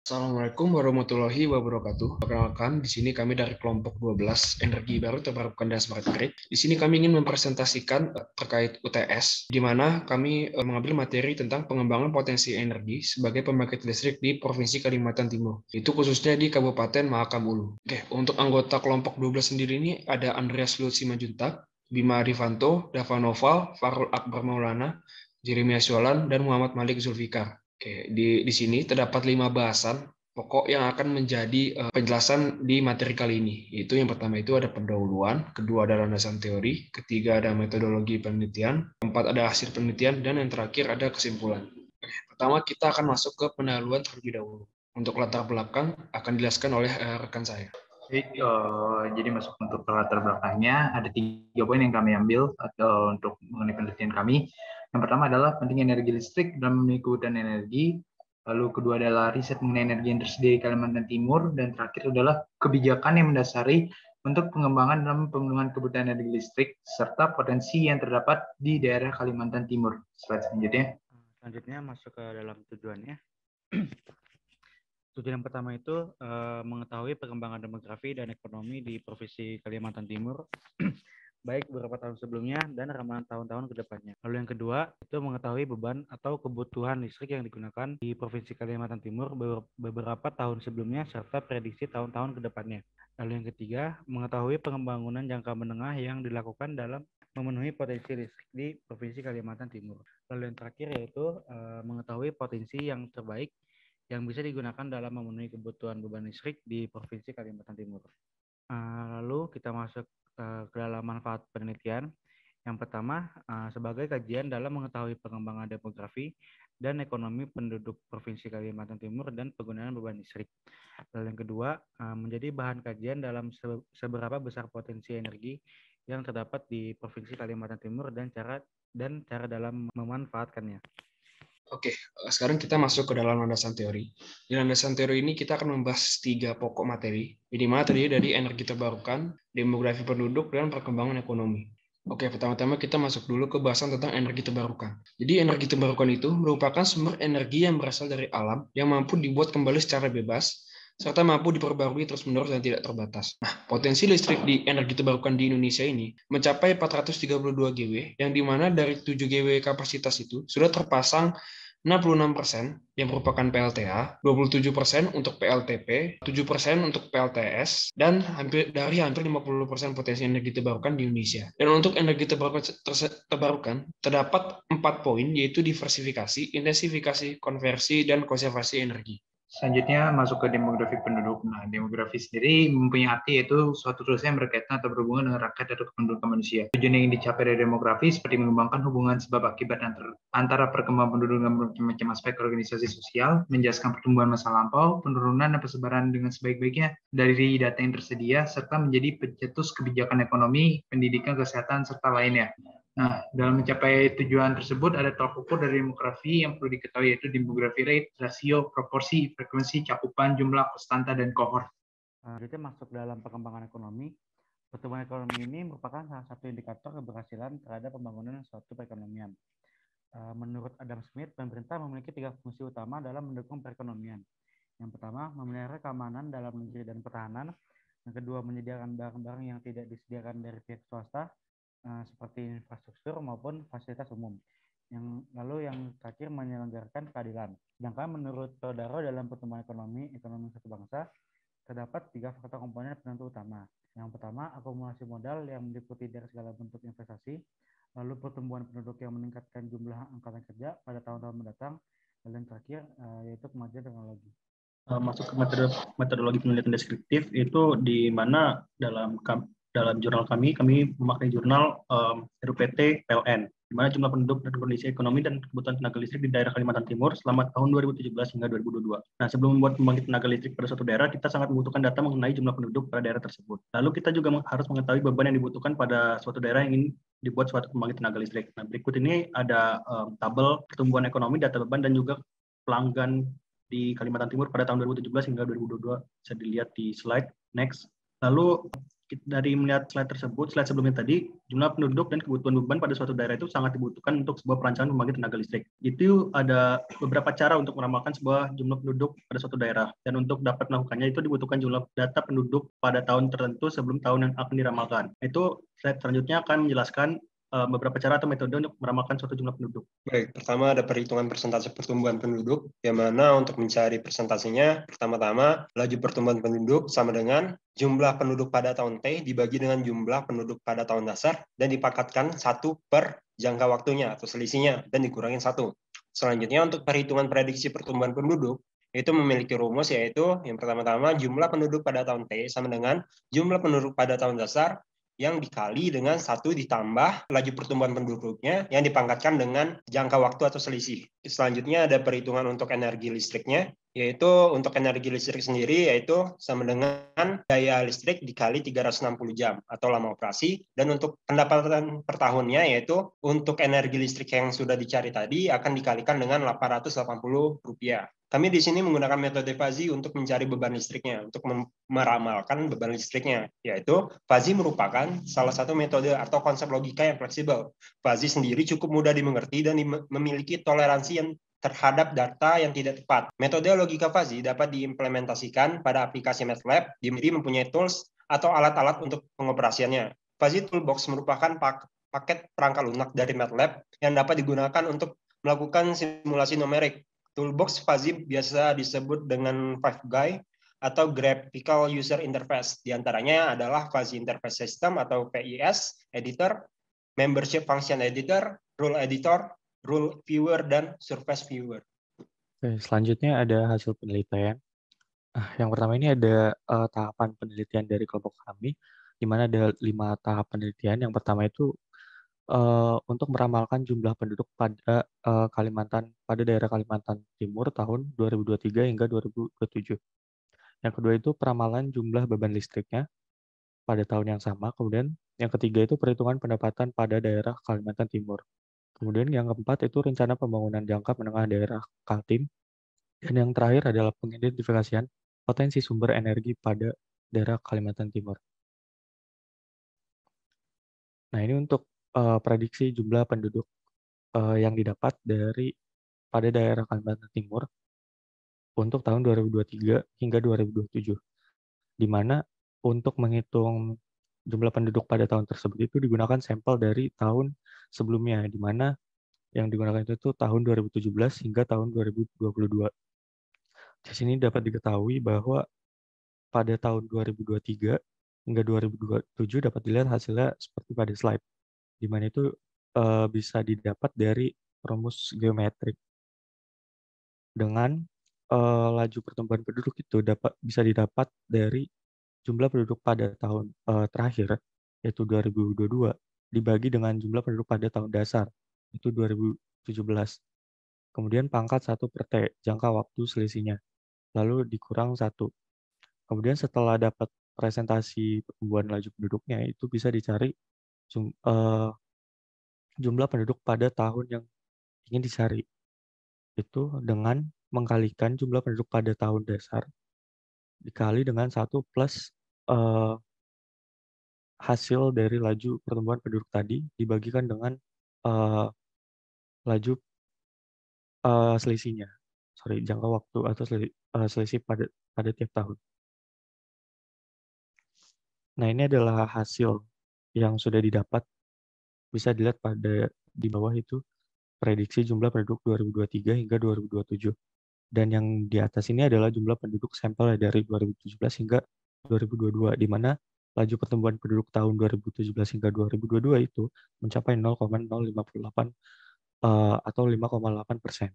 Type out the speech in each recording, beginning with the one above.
Assalamualaikum warahmatullahi wabarakatuh. Perkenalkan, di sini kami dari kelompok 12 Energi Baru Terbarukan dan Smart Grid. Di sini kami ingin mempresentasikan terkait UTS, di mana kami mengambil materi tentang pengembangan potensi energi sebagai pembangkit listrik di Provinsi Kalimantan Timur. Itu khususnya di Kabupaten Mahakam Ulu. Oke, untuk anggota kelompok 12 sendiri ini ada Andreas Lutfi Majuntak, Bima Arifanto, Dava Noval, Farul Akbar Maulana, Jeremia Syolan, dan Muhammad Malik Zulfikar. Oke, di sini terdapat 5 bahasan pokok yang akan menjadi penjelasan di materi kali ini. Yaitu yang pertama itu ada pendahuluan, kedua ada landasan teori, ketiga ada metodologi penelitian, keempat ada hasil penelitian, dan yang terakhir ada kesimpulan. Oke, pertama kita akan masuk ke pendahuluan terlebih dahulu. Untuk latar belakang akan dijelaskan oleh rekan saya. Baik, jadi masuk untuk latar belakangnya, ada 3 poin yang kami ambil atau untuk mengenai penelitian kami. Yang pertama adalah penting energi listrik dalam memenuhi kebutuhan energi. Lalu kedua adalah riset mengenai energi yang tersedia di Kalimantan Timur. Dan terakhir adalah kebijakan yang mendasari untuk pengembangan dalam pemenuhan kebutuhan energi listrik, serta potensi yang terdapat di daerah Kalimantan Timur. Slide selanjutnya. Selanjutnya masuk ke dalam tujuannya. Tujuan yang pertama itu mengetahui perkembangan demografi dan ekonomi di Provinsi Kalimantan Timur, baik beberapa tahun sebelumnya dan ramalan tahun-tahun ke depannya. Lalu yang kedua itu mengetahui beban atau kebutuhan listrik yang digunakan di Provinsi Kalimantan Timur beberapa tahun sebelumnya serta prediksi tahun-tahun ke depannya. Lalu yang ketiga, mengetahui pembangunan jangka menengah yang dilakukan dalam memenuhi potensi listrik di Provinsi Kalimantan Timur. Lalu yang terakhir yaitu mengetahui potensi yang terbaik yang bisa digunakan dalam memenuhi kebutuhan beban listrik di Provinsi Kalimantan Timur. Lalu kita masuk ke dalam manfaat penelitian. Yang pertama, sebagai kajian dalam mengetahui pengembangan demografi dan ekonomi penduduk Provinsi Kalimantan Timur dan penggunaan beban listrik. Lalu yang kedua, menjadi bahan kajian dalam seberapa besar potensi energi yang terdapat di Provinsi Kalimantan Timur dan cara dalam memanfaatkannya. Oke, sekarang kita masuk ke dalam landasan teori. Di landasan teori ini kita akan membahas 3 pokok materi, minimal terdiri dari energi terbarukan, demografi penduduk, dan perkembangan ekonomi. Oke, pertama-tama kita masuk dulu ke bahasan tentang energi terbarukan. Jadi energi terbarukan itu merupakan sumber energi yang berasal dari alam yang mampu dibuat kembali secara bebas, serta mampu diperbarui terus-menerus dan tidak terbatas. Nah, potensi listrik di energi terbarukan di Indonesia ini mencapai 432 GW, yang dimana dari 7 GW kapasitas itu sudah terpasang 66% yang merupakan PLTA, 27% untuk PLTP, 7% untuk PLTS, dan hampir 50% potensi energi terbarukan di Indonesia. Dan untuk energi terbarukan terdapat 4 poin, yaitu diversifikasi, intensifikasi, konversi, dan konservasi energi. Selanjutnya masuk ke demografi penduduk. Nah, demografi sendiri mempunyai arti yaitu suatu tulisan yang berkaitan atau berhubungan dengan rakyat atau kependudukan manusia. Tujuan yang dicapai dari demografi seperti mengembangkan hubungan sebab akibat antara perkembangan penduduk dan macam aspek organisasi sosial, menjelaskan pertumbuhan masa lampau, penurunan dan persebaran dengan sebaik-baiknya dari data yang tersedia, serta menjadi pencetus kebijakan ekonomi, pendidikan, kesehatan, serta lainnya. Nah, dalam mencapai tujuan tersebut ada tolak ukur dari demografi yang perlu diketahui yaitu demografi rate, rasio, proporsi, frekuensi, cakupan, jumlah, konstanta, dan kohort. Jadi masuk dalam perkembangan ekonomi. Pertumbuhan ekonomi ini merupakan salah satu indikator keberhasilan terhadap pembangunan suatu perekonomian. Menurut Adam Smith, pemerintah memiliki 3 fungsi utama dalam mendukung perekonomian. Yang pertama, memelihara keamanan dalam negeri dan pertahanan. Yang kedua, menyediakan barang-barang yang tidak disediakan dari pihak swasta, seperti infrastruktur maupun fasilitas umum. Yang terakhir menyelenggarakan keadilan. Sedangkan menurut Todaro dalam pertumbuhan ekonomi satu bangsa, terdapat 3 faktor komponen penentu utama. Yang pertama, akumulasi modal yang meliputi dari segala bentuk investasi, lalu pertumbuhan penduduk yang meningkatkan jumlah angkatan kerja pada tahun-tahun mendatang, dan yang terakhir yaitu kemajuan teknologi. Masuk ke metodologi penelitian deskriptif itu di mana dalam jurnal kami memakai jurnal RUPT PLN, di mana jumlah penduduk dan kondisi ekonomi dan kebutuhan tenaga listrik di daerah Kalimantan Timur selama tahun 2017 hingga 2022. Nah, sebelum membuat pembangkit tenaga listrik pada suatu daerah, kita sangat membutuhkan data mengenai jumlah penduduk pada daerah tersebut. Lalu kita juga harus mengetahui beban yang dibutuhkan pada suatu daerah yang ingin dibuat suatu pembangkit tenaga listrik. Nah, berikut ini ada tabel pertumbuhan ekonomi, data beban, dan juga pelanggan di Kalimantan Timur pada tahun 2017 hingga 2022, bisa dilihat di slide next. Lalu Dari melihat slide sebelumnya tadi, jumlah penduduk dan kebutuhan beban pada suatu daerah itu sangat dibutuhkan untuk sebuah perancangan pembangkit tenaga listrik. Itu ada beberapa cara untuk meramalkan sebuah jumlah penduduk pada suatu daerah. Dan untuk dapat melakukannya itu dibutuhkan jumlah data penduduk pada tahun tertentu sebelum tahun yang akan diramalkan. Itu slide selanjutnya akan menjelaskan beberapa cara atau metode untuk meramalkan suatu jumlah penduduk. Baik, pertama ada perhitungan persentase pertumbuhan penduduk, yang mana untuk mencari persentasenya, pertama-tama laju pertumbuhan penduduk sama dengan jumlah penduduk pada tahun T dibagi dengan jumlah penduduk pada tahun dasar dan dipangkatkan 1 per jangka waktunya atau selisihnya dan dikurangin 1. Selanjutnya untuk perhitungan prediksi pertumbuhan penduduk, itu memiliki rumus yaitu yang pertama-tama jumlah penduduk pada tahun T sama dengan jumlah penduduk pada tahun dasar yang dikali dengan 1 ditambah laju pertumbuhan penduduknya yang dipangkatkan dengan jangka waktu atau selisih. Selanjutnya ada perhitungan untuk energi listriknya, yaitu untuk energi listrik sendiri yaitu sama dengan daya listrik dikali 360 jam atau lama operasi, dan untuk pendapatan per tahunnya yaitu untuk energi listrik yang sudah dicari tadi akan dikalikan dengan Rp880. Kami di sini menggunakan metode Fuzzy untuk mencari beban listriknya, untuk meramalkan beban listriknya, yaitu Fuzzy merupakan salah satu metode atau konsep logika yang fleksibel. Fuzzy sendiri cukup mudah dimengerti dan memiliki toleransi yang terhadap data yang tidak tepat. Metode logika Fuzzy dapat diimplementasikan pada aplikasi MATLAB, jadi mempunyai tools atau alat-alat untuk pengoperasiannya. Fuzzy Toolbox merupakan paket perangkat lunak dari MATLAB yang dapat digunakan untuk melakukan simulasi numerik. Toolbox Fuzzy biasa disebut dengan Five Guy atau Graphical User Interface. Di antaranya adalah Fuzzy Interface System atau VIS, Editor, Membership Function Editor, Rule Editor, Rule Viewer, dan Surface Viewer. Oke, selanjutnya ada hasil penelitian. Yang pertama ini ada tahapan penelitian dari kelompok kami, di mana ada 5 tahap penelitian. Yang pertama itu untuk meramalkan jumlah penduduk pada pada daerah Kalimantan Timur tahun 2023 hingga 2027. Yang kedua itu peramalan jumlah beban listriknya pada tahun yang sama. Kemudian yang ketiga itu perhitungan pendapatan pada daerah Kalimantan Timur. Kemudian yang keempat itu rencana pembangunan jangka menengah daerah Kaltim. Dan yang terakhir adalah pengidentifikasian potensi sumber energi pada daerah Kalimantan Timur. Nah, ini untuk prediksi jumlah penduduk yang didapat pada daerah Kalimantan Timur untuk tahun 2023 hingga 2027. Di mana untuk menghitung jumlah penduduk pada tahun tersebut itu digunakan sampel dari tahun sebelumnya, di mana yang digunakan itu tahun 2017 hingga tahun 2022. Di sini dapat diketahui bahwa pada tahun 2023 hingga 2027 dapat dilihat hasilnya seperti pada slide, di mana itu bisa didapat dari rumus geometrik. Dengan laju pertumbuhan penduduk itu bisa didapat dari jumlah penduduk pada tahun terakhir, yaitu 2022, dibagi dengan jumlah penduduk pada tahun dasar, itu 2017. Kemudian pangkat 1 per T, jangka waktu selisihnya, lalu dikurang 1. Kemudian setelah dapat presentasi pertumbuhan laju penduduknya, itu bisa dicari jumlah penduduk pada tahun yang ingin dicari. Itu dengan mengkalikan jumlah penduduk pada tahun dasar dikali dengan 1 plus hasil dari laju pertumbuhan penduduk tadi dibagikan dengan laju selisihnya. Jangka waktu atau selisih pada tiap tahun. Nah, ini adalah hasil yang sudah didapat. Bisa dilihat di bawah itu prediksi jumlah penduduk 2023 hingga 2027. Dan yang di atas ini adalah jumlah penduduk sampel dari 2017 hingga 2022, di mana laju pertumbuhan penduduk tahun 2017 hingga 2022 itu mencapai 0,058 atau 5,8%.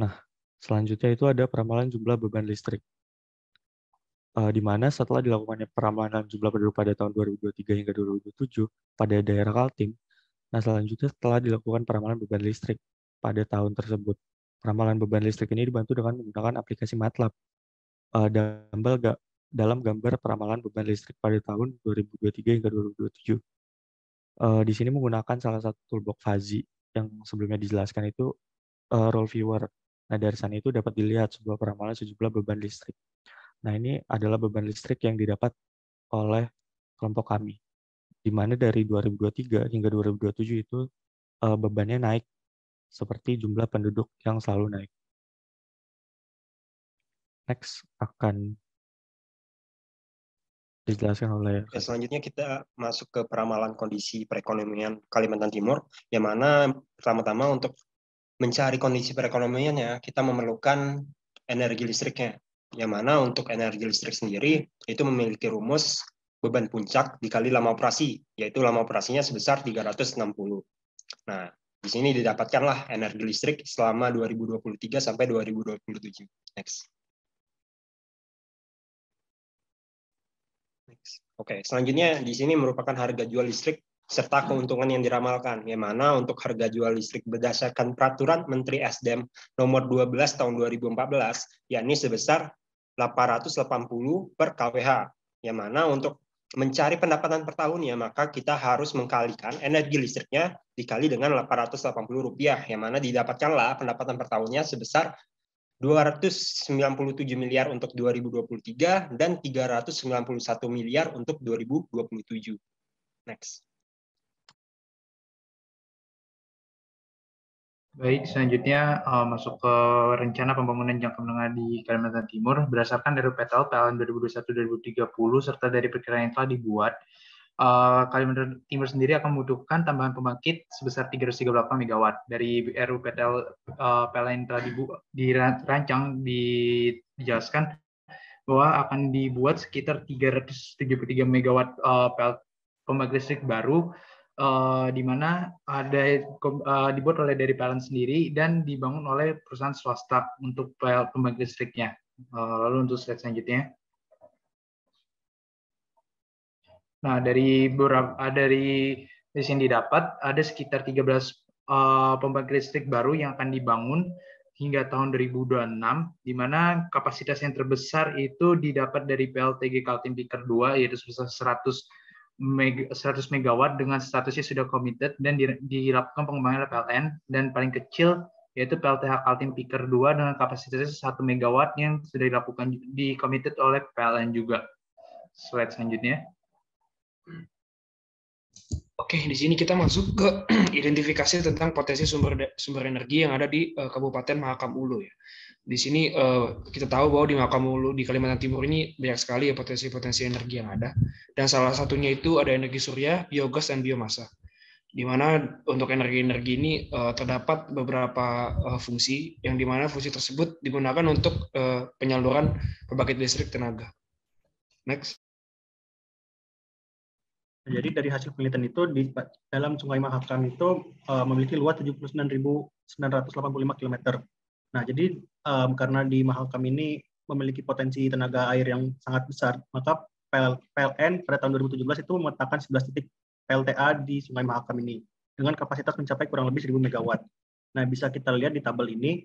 Nah, selanjutnya itu ada peramalan jumlah beban listrik. Di mana setelah dilakukannya peramalan jumlah penduduk pada tahun 2023 hingga 2027 pada daerah Kaltim, nah selanjutnya setelah dilakukan peramalan beban listrik pada tahun tersebut. Peramalan beban listrik ini dibantu dengan menggunakan aplikasi MATLAB dalam gambar peramalan beban listrik pada tahun 2023 hingga 2027. Di sini menggunakan salah satu toolbox Fuzzy yang sebelumnya dijelaskan itu Rule Viewer. Nah, dari sana itu dapat dilihat sebuah peramalan sejumlah beban listrik. Nah, ini adalah beban listrik yang didapat oleh kelompok kami, di mana dari 2023 hingga 2027 itu bebannya naik seperti jumlah penduduk yang selalu naik. Next akan dijelaskan oleh Oke, selanjutnya kita masuk ke peramalan kondisi perekonomian Kalimantan Timur, yang mana pertama-tama untuk mencari kondisi perekonomiannya, kita memerlukan energi listriknya. Yang mana untuk energi listrik sendiri, itu memiliki rumus beban puncak dikali lama operasi, yaitu lama operasinya sebesar 360. Nah, di sini didapatkanlah energi listrik selama 2023 sampai 2027. Next. Oke, selanjutnya di sini merupakan harga jual listrik serta keuntungan yang diramalkan, yang mana untuk harga jual listrik berdasarkan Peraturan Menteri SDM Nomor 12 Tahun 2014, yakni sebesar 880 per kWh, yang mana untuk mencari pendapatan per tahunnya, maka kita harus mengkalikan energi listriknya dikali dengan Rp880, yang mana didapatkanlah pendapatan per tahunnya sebesar 297 miliar untuk 2023 dan 391 miliar untuk 2027. Next. Baik, selanjutnya masuk ke rencana pembangunan jangka menengah di Kalimantan Timur berdasarkan dari PTL PLN 2021-2030 serta dari perkiraan yang telah dibuat. Kalimantan Timur sendiri akan membutuhkan tambahan pembangkit sebesar 338 MW. Dari RUPTL PLN yang telah dirancang dijelaskan bahwa akan dibuat sekitar 373 MW pembangkit listrik baru, di mana dibuat oleh dari PLN sendiri dan dibangun oleh perusahaan swasta untuk pembangkit listriknya. Lalu untuk slide selanjutnya. Nah, dari yang didapat ada sekitar 13 pembangkit listrik baru yang akan dibangun hingga tahun 2026, di mana kapasitas yang terbesar itu didapat dari PLTG Kaltim Piker 2, yaitu sebesar 100 MW dengan statusnya sudah committed dan dilakukan pengembangan oleh PLN, dan paling kecil yaitu PLTH Kaltim Piker 2 dengan kapasitasnya 1 MW yang sudah dilakukan committed oleh PLN juga. Slide selanjutnya. Oke, di sini kita masuk ke identifikasi tentang potensi sumber energi yang ada di Kabupaten Mahakam Ulu ya. Di sini kita tahu bahwa di Mahakam Ulu di Kalimantan Timur ini banyak sekali ya potensi-potensi energi yang ada. Dan salah satunya itu ada energi surya, biogas, dan biomasa. Di mana untuk energi-energi ini terdapat beberapa fungsi, yang di mana fungsi tersebut digunakan untuk penyaluran pembangkit listrik tenaga. Next. Jadi dari hasil penelitian itu di dalam Sungai Mahakam itu memiliki luas 79.985 km. Nah, jadi karena di Mahakam ini memiliki potensi tenaga air yang sangat besar, maka PLN pada tahun 2017 itu memetakan 11 titik PLTA di Sungai Mahakam ini dengan kapasitas mencapai kurang lebih 1.000 MW. Nah, bisa kita lihat di tabel ini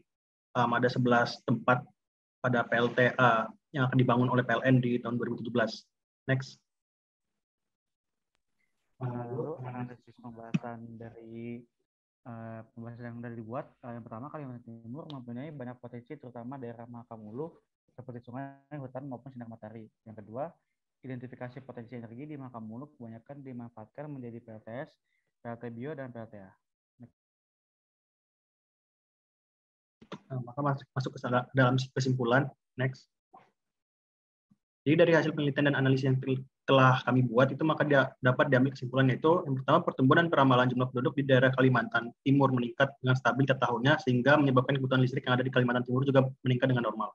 ada 11 tempat pada PLTA yang akan dibangun oleh PLN di tahun 2017. Next. Lalu analisis pembahasan dari pembahasan yang sudah dibuat, yang pertama Kalimantan Timur mempunyai banyak potensi terutama daerah Mahakam Ulu seperti sungai, hutan maupun sinar matahari. Yang kedua, identifikasi potensi energi di Mahakam Ulu kebanyakan dimanfaatkan menjadi PLTS, PLT Bio, dan PLTA. Nah, maka masuk ke dalam kesimpulan. Next. Jadi dari hasil penelitian dan analisis yang telah kami buat itu, maka dapat diambil kesimpulan, yaitu yang pertama, pertumbuhan dan peramalan jumlah penduduk di daerah Kalimantan Timur meningkat dengan stabil tiap tahunnya sehingga menyebabkan kebutuhan listrik yang ada di Kalimantan Timur juga meningkat dengan normal.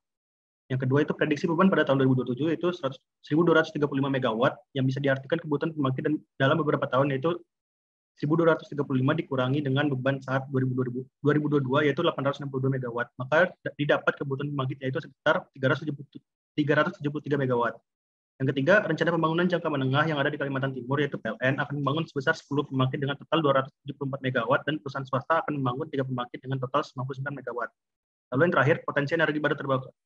Yang kedua itu prediksi beban pada tahun 2027 itu 1.235 MW yang bisa diartikan kebutuhan pembangkit dalam beberapa tahun, yaitu 1.235 dikurangi dengan beban saat 2022 yaitu 862 MW, maka didapat kebutuhan pembangkit yaitu sekitar 373 MW. Yang ketiga, rencana pembangunan jangka menengah yang ada di Kalimantan Timur yaitu PLN akan membangun sebesar 10 pembangkit dengan total 274 MW dan perusahaan swasta akan membangun 3 pembangkit dengan total 99 MW. Lalu yang terakhir, potensi energi baru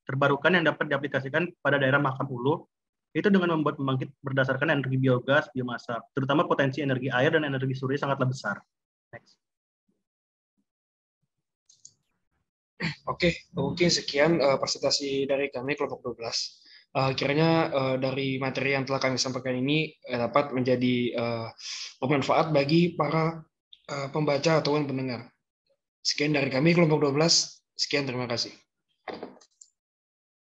terbarukan yang dapat diaplikasikan pada daerah Mahakam Ulu itu dengan membuat pembangkit berdasarkan energi biogas, biomasa, terutama potensi energi air dan energi surya sangatlah besar. Next. Oke, mungkin sekian presentasi dari kami kelompok 12. Kiranya dari materi yang telah kami sampaikan ini dapat menjadi bermanfaat bagi para pembaca ataupun pendengar. Sekian dari kami, kelompok 12. Sekian, terima kasih.